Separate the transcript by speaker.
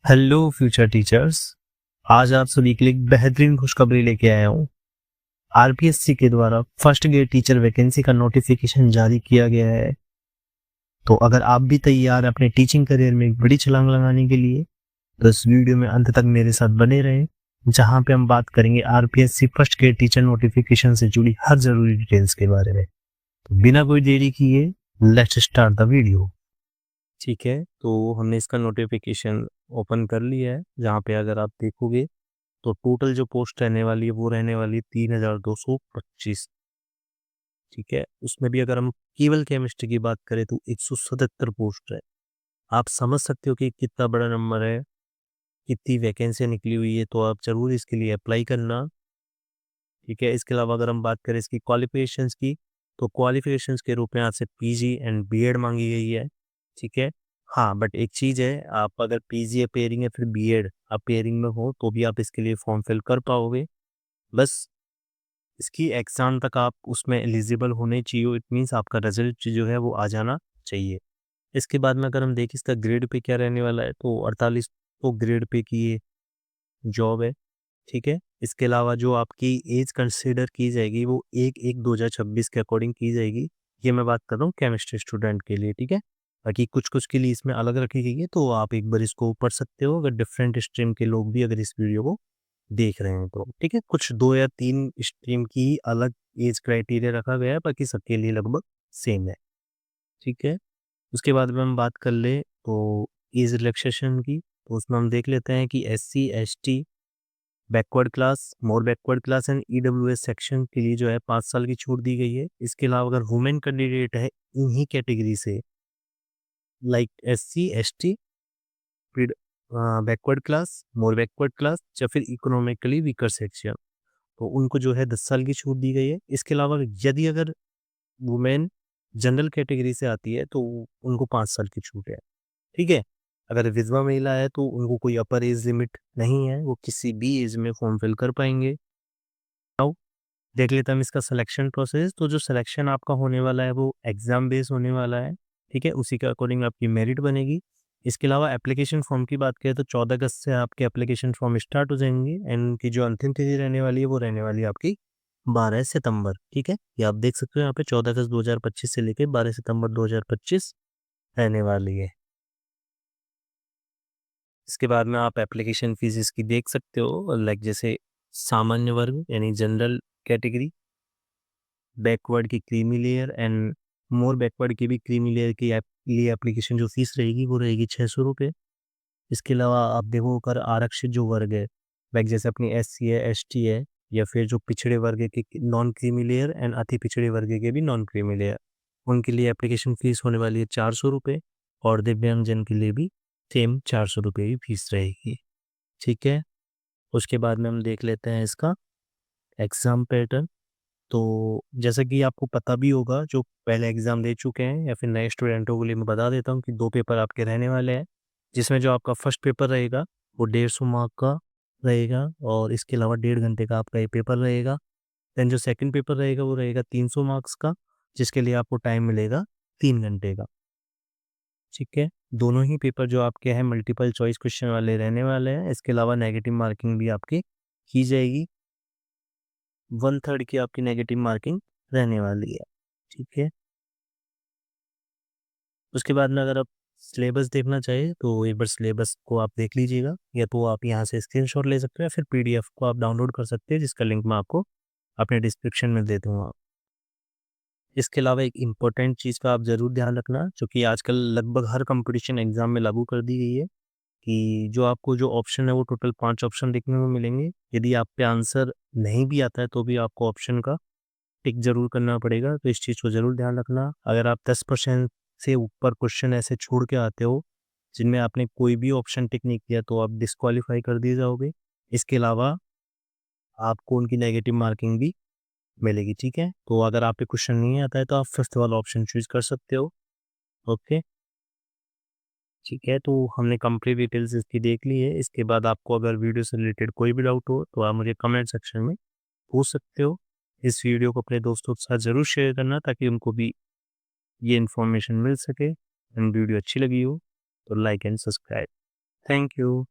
Speaker 1: Hello future teachers. आज आप सभी के लिए एक बेहतरीन खुशखबरी लेके आया हूँ। आरपीएससी के द्वारा फर्स्ट ग्रेड टीचर वैकेंसी का नोटिफिकेशन जारी किया गया है। तो अगर आप भी तैयार हैं अपने टीचिंग करियर में एक बड़ी छलांग लगाने के लिए, तो इस वीडियो में अंत तक मेरे साथ बने रहें, जहाँ पे हम बात करेंगे RPSC first grade teacher notification से जुड़ी हर जरूरी डिटेल्स के बारे में। तो बिना कोई देरी किए लेट्स स्टार्ट द वीडियो। ठीक है, तो हमने इसका नोटिफिकेशन ओपन कर लिया है, जहाँ पे अगर आप देखोगे तो टोटल जो पोस्ट रहने वाली है वो रहने वाली है 3225। ठीक है, उसमें भी अगर हम केवल केमिस्ट्री की बात करें तो 177 पोस्ट है। आप समझ सकते हो कि कितना बड़ा नंबर है, कितनी वैकेंसी निकली हुई है, तो आप जरूर इसके लिए अप्लाई करना। ठीक है, इसके अलावा अगर हम बात करें इसकी क्वालिफिकेशंस की, तो क्वालिफिकेशंस के रूप में आपसे पीजी एंड बीएड मांगी गई है। ठीक है, हाँ बट एक चीज़ है, आप अगर पीजी पेयरिंग या फिर बीएड आप पेयरिंग में हो तो भी आप इसके लिए फॉर्म फिल कर पाओगे। बस इसकी एग्ज़ाम तक आप उसमें एलिजिबल होने चाहिए, इट मीन्स आपका रिजल्ट जो है वो आ जाना चाहिए। इसके बाद में अगर हम देखें इसका ग्रेड पे क्या रहने वाला है, तो 48 तो ग्रेड पे की ये जॉब है। ठीक है, इसके अलावा जो आपकी एज कंसिडर की जाएगी वो 1/1/2026 के अकॉर्डिंग की जाएगी। ये मैं बात कर रहा हूँ केमिस्ट्री स्टूडेंट के लिए। ठीक है, बाकी कुछ कुछ के लिए इसमें अलग रखी गई है, तो आप एक बार इसको पढ़ सकते हो अगर डिफरेंट स्ट्रीम के लोग भी अगर इस वीडियो को देख रहे हैं तो। ठीक है, कुछ 2 या 3 स्ट्रीम की अलग एज क्राइटेरिया रखा गया है, बाकी सबके लिए लगभग सेम है। ठीक है, उसके बाद में हम बात कर ले तो एज रिलैक्सेशन की, तो उसमें हम देख लेते हैं कि SC, ST, backward class, more backward class and EWS section के लिए जो है 5 साल की छूट दी गई है। इसके अलावा अगर वुमेन कैंडिडेट है इन्हीं कैटेगरी से, लाइक एससी, एसटी, फिर बैकवर्ड क्लास, मोर बैकवर्ड क्लास या फिर इकोनॉमिकली वीकर सेक्शन, तो उनको जो है 10 साल की छूट दी गई है। इसके अलावा यदि अगर वुमेन जनरल कैटेगरी से आती है तो उनको 5 साल की छूट है। ठीक है, अगर विधवा महिला है तो उनको कोई अपर एज लिमिट नहीं है, वो किसी भी एज में फॉर्म फिल कर पाएंगे। नाउ देख लेते हैं हम इसका सिलेक्शन प्रोसेस। तो जो सिलेक्शन आपका होने वाला है वो एग्जाम बेस होने वाला है। ठीक है, उसी के अकॉर्डिंग आपकी मेरिट बनेगी। इसके अलावा एप्लीकेशन फॉर्म की बात करें तो 14 अगस्त से आपके एप्लीकेशन फॉर्म स्टार्ट हो जाएंगे एंड उनकी जो अंतिम तिथि रहने वाली है वो रहने वाली है आपकी 12 सितंबर। ठीक है, ये आप देख सकते हो यहाँ पे 14 अगस्त 2025 से लेकर 12 सितंबर 2025 रहने वाली है। इसके बाद में आप एप्लीकेशन फीस इसकी देख सकते हो, लाइक जैसे सामान्य वर्ग यानी जनरल कैटेगरी, बैकवर्ड की creamy layer and more backward की भी क्रीमी लेयर की लिए एप्लीकेशन जो फीस रहेगी वो रहेगी 600 रुपये। इसके अलावा आप देखो अगर आरक्षित जो वर्ग है, लाइक जैसे अपनी एससी है, एसटी है, या फिर जो पिछड़े वर्ग के नॉन क्रीमी लेयर एंड अति पिछड़े वर्ग के भी नॉन क्रीमी लेयर, उनके लिए एप्लीकेशन फीस होने वाली है 400 रुपये। और दिव्यांगजन के लिए भी सेम 400 रुपये ही फीस रहेगी। ठीक है, उसके बाद में हम देख लेते हैं इसका एग्ज़ाम पैटर्न। तो जैसा कि आपको पता भी होगा, जो पहले एग्ज़ाम दे चुके हैं या फिर नए स्टूडेंटों के लिए मैं बता देता हूँ कि 2 पेपर आपके रहने वाले हैं, जिसमें जो आपका फर्स्ट पेपर रहेगा वो 150 मार्क का रहेगा और इसके अलावा 1.5 घंटे का आपका ये पेपर रहेगा। देन जो सेकंड पेपर रहेगा वो रहेगा 300 मार्क्स का, जिसके लिए आपको टाइम मिलेगा 3 घंटे का। ठीक है, दोनों ही पेपर जो आपके हैं मल्टीपल चॉइस क्वेश्चन वाले रहने वाले हैं। इसके अलावा नेगेटिव मार्किंग भी आपकी की जाएगी, 1/3 की आपकी नेगेटिव मार्किंग रहने वाली है। ठीक है, उसके बाद में अगर आप सिलेबस देखना चाहिए तो एक बार सिलेबस को आप देख लीजिएगा, या तो आप यहाँ से स्क्रीनशॉट ले सकते हो या फिर पीडीएफ को आप डाउनलोड कर सकते हैं, जिसका लिंक मैं आपको अपने डिस्क्रिप्शन में दे दूँगा। इसके अलावा एक इम्पोर्टेंट चीज़ का आप ज़रूर ध्यान रखना, जो कि आजकल लगभग हर कंपटीशन एग्ज़ाम में लागू कर दी गई है, कि जो आपको जो ऑप्शन है वो टोटल 5 ऑप्शन देखने को मिलेंगे। यदि आप पे आंसर नहीं भी आता है तो भी आपको ऑप्शन का टिक ज़रूर करना पड़ेगा, तो इस चीज़ को ज़रूर ध्यान रखना। अगर आप 10% से ऊपर क्वेश्चन ऐसे छोड़ के आते हो, जिनमें आपने कोई भी ऑप्शन टिक नहीं किया, तो आप डिस्क्वालीफाई कर दिए जाओगे। इसके अलावा आपको उनकी नेगेटिव मार्किंग भी मिलेगी। ठीक है, तो अगर आप पे क्वेश्चन नहीं आता है तो आप फिफ्थ वाला ऑप्शन चूज़ कर सकते हो। ओके, ठीक है, तो हमने कंप्लीट डिटेल्स इसकी देख ली है। इसके बाद आपको अगर वीडियो से रिलेटेड कोई भी डाउट हो तो आप मुझे कमेंट सेक्शन में पूछ सकते हो। इस वीडियो को अपने दोस्तों के साथ ज़रूर शेयर करना, ताकि उनको भी ये इन्फॉर्मेशन मिल सके। एंड वीडियो अच्छी लगी हो तो like and subscribe. Thank you.